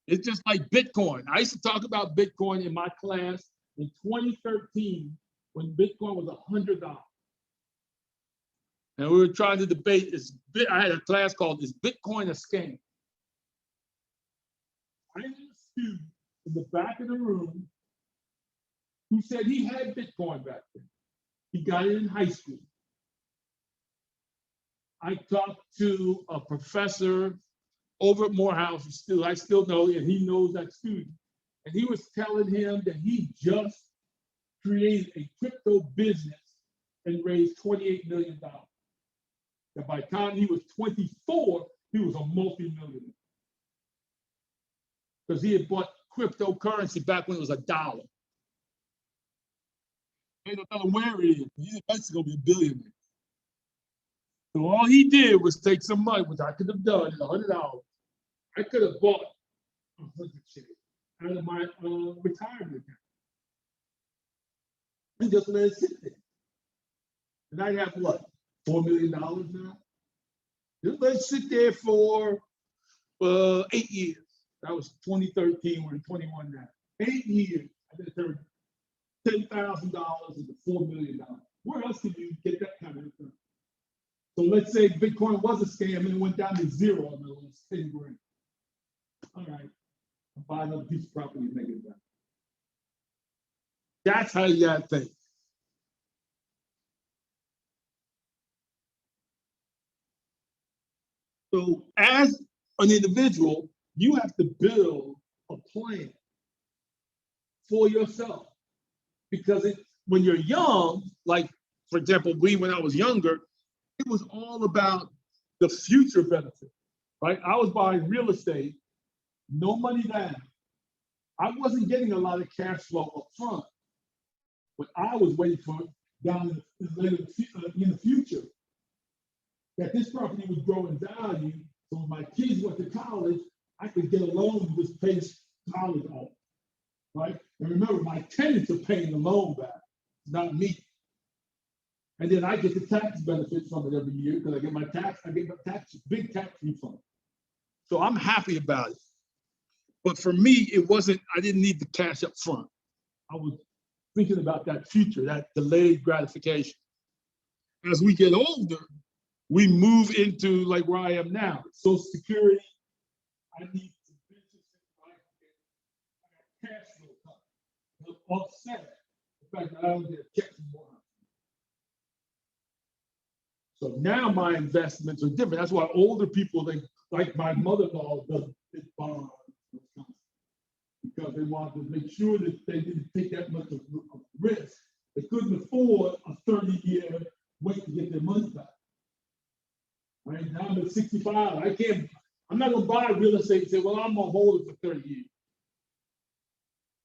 It's just like Bitcoin. I used to talk about Bitcoin in my class in 2013 when Bitcoin was $100. And we were trying to debate, I had a class called, Is Bitcoin a Scam? I had a student in the back of the room who said he had Bitcoin back then. He got it in high school. I talked to a professor over at Morehouse, I still know, and he knows that student. And he was telling him that he just created a crypto business and raised $28 million. That by the time he was 24, he was a multi-millionaire. Because he had bought cryptocurrency back when it was $1. They don't know where it is. He's eventually gonna be a billionaire. So all he did was take some money, which I could have done, $100. I could have bought 100 shares out of my retirement account. And just let it sit there. And I have what, $4 million now? Just let it sit there for 8 years. That was 2013, we're in 21 now. 8 years, I just turned $10,000 into $4 million. Where else can you get that kind of return? So let's say Bitcoin was a scam and it went down to 0 on the last 10 grand. All right, I'll buy another piece of property and make it back. That's how you gotta think. So as an individual, you have to build a plan for yourself. Because when you're young, like, for example, when I was younger, it was all about the future benefit, right? I was buying real estate, no money down. I wasn't getting a lot of cash flow up front, but I was waiting for down in the future that this property would grow in value. So when my kids went to college, I could get a loan to just pay college off, right? And remember, my tenants are paying the loan back, not me. And then I get the tax benefits from it every year because I get my big tax refund. So I'm happy about it. But for me, I didn't need the cash up front. I was thinking about that future, that delayed gratification. As we get older, we move into like where I am now, Social Security. I need some business I got cash flow coming. Offset the fact that I don't get a check from more. So now my investments are different. That's why older people, like my mother-in-law does bonds. because they wanted to make sure that they didn't take that much of risk. They couldn't afford a 30-year wait to get their money back. Right now I'm at 65. I'm not gonna buy real estate and say, well, I'm gonna hold it for 30 years.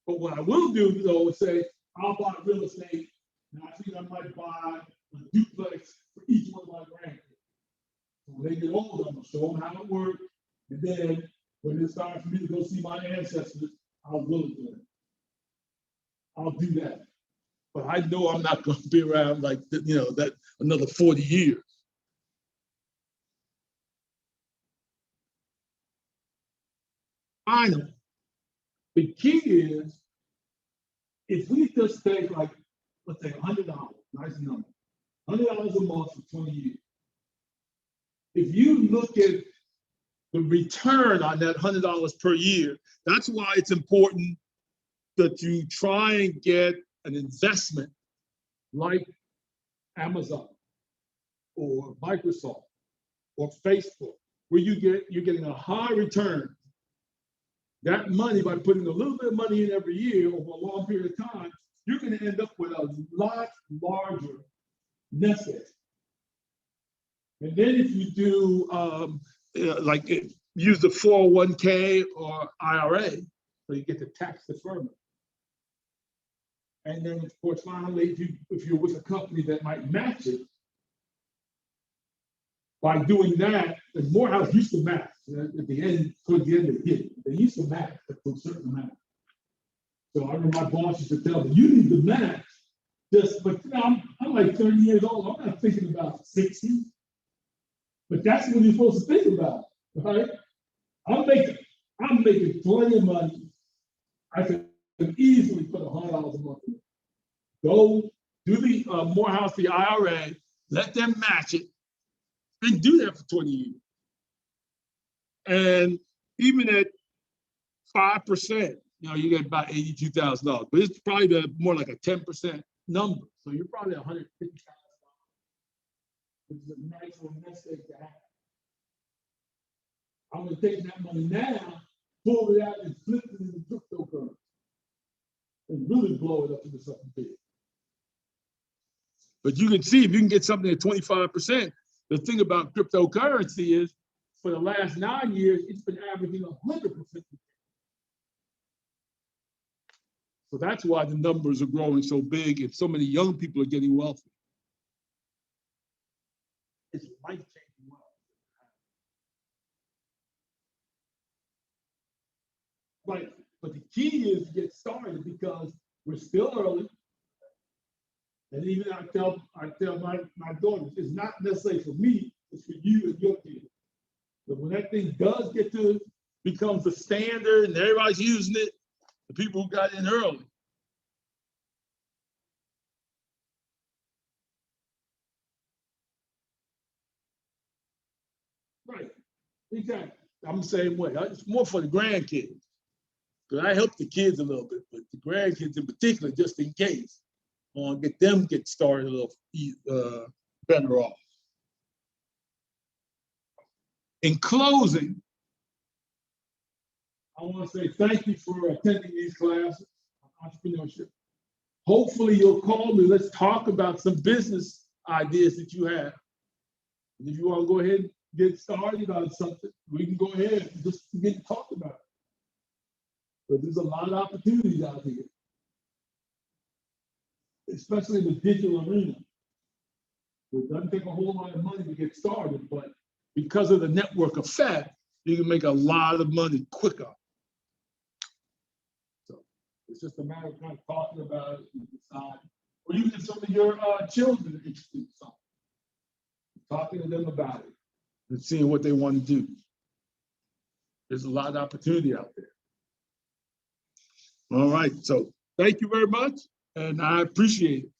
But what I will do though is say, I'll buy real estate, and I think I might buy a duplex for each one of my grandkids. So when they get older, I'm gonna show them how it works. And then when it's time for me to go see my ancestors, I'll will it to them. I'll do that. But I know I'm not gonna be around like, that another 40 years. Finally, the key is, if we just take like, let's say $100, nice number, $100 a month for 20 years. If you look at the return on that $100 per year, that's why it's important that you try and get an investment like Amazon or Microsoft or Facebook, where you're getting a high return. That money, by putting a little bit of money in every year over a long period of time, you're going to end up with a lot larger nest egg. And then if you do use the 401k or IRA, so you get the tax deferment. And then of course, finally, if you're with a company that might match it, by doing that, and Morehouse used to match at the end, toward the end of the year, they used to match to a certain amount. So I remember my boss used to tell me, you need to match but I'm like 30 years old, I'm not thinking about 60. But that's what you're supposed to think about, right? I'm making plenty of money. I could easily put $100 a month in. Go do the Morehouse, the IRA, let them match it, and do that for 20 years. And even at 5%, you get about $82,000, but it's probably more like a 10% number. So you're probably $150,000. Which is a nice little nest egg to have. I'm going to take that money now, pull it out, and flip it into cryptocurrency, and really blow it up into something big. But you can see if you can get something at 25%. The thing about cryptocurrency is, for the last 9 years, it's been averaging 100%. So that's why the numbers are growing so big, and so many young people are getting wealthy. It's life-changing wealth. Right, but the key is to get started because we're still early. And even I tell my daughters, it's not necessarily for me, it's for you and your kids. But when that thing does becomes the standard and everybody's using it, the people who got in early. Right, exactly. I'm the same way. It's more for the grandkids. Because I help the kids a little bit, but the grandkids in particular, just in case, I want to get started a little better off. In closing, I want to say thank you for attending these classes on entrepreneurship. Hopefully you'll call me. Let's talk about some business ideas that you have. And if you want to go ahead and get started on something, we can go ahead and just begin to talk about it. But there's a lot of opportunities out here, especially in the digital arena. It doesn't take a whole lot of money to get started, but because of the network effect, you can make a lot of money quicker. So it's just a matter of kind of talking about it and decide, or even if some of your children are interested in something, talking to them about it and seeing what they want to do. There's a lot of opportunity out there. All right, so thank you very much, and I appreciate it.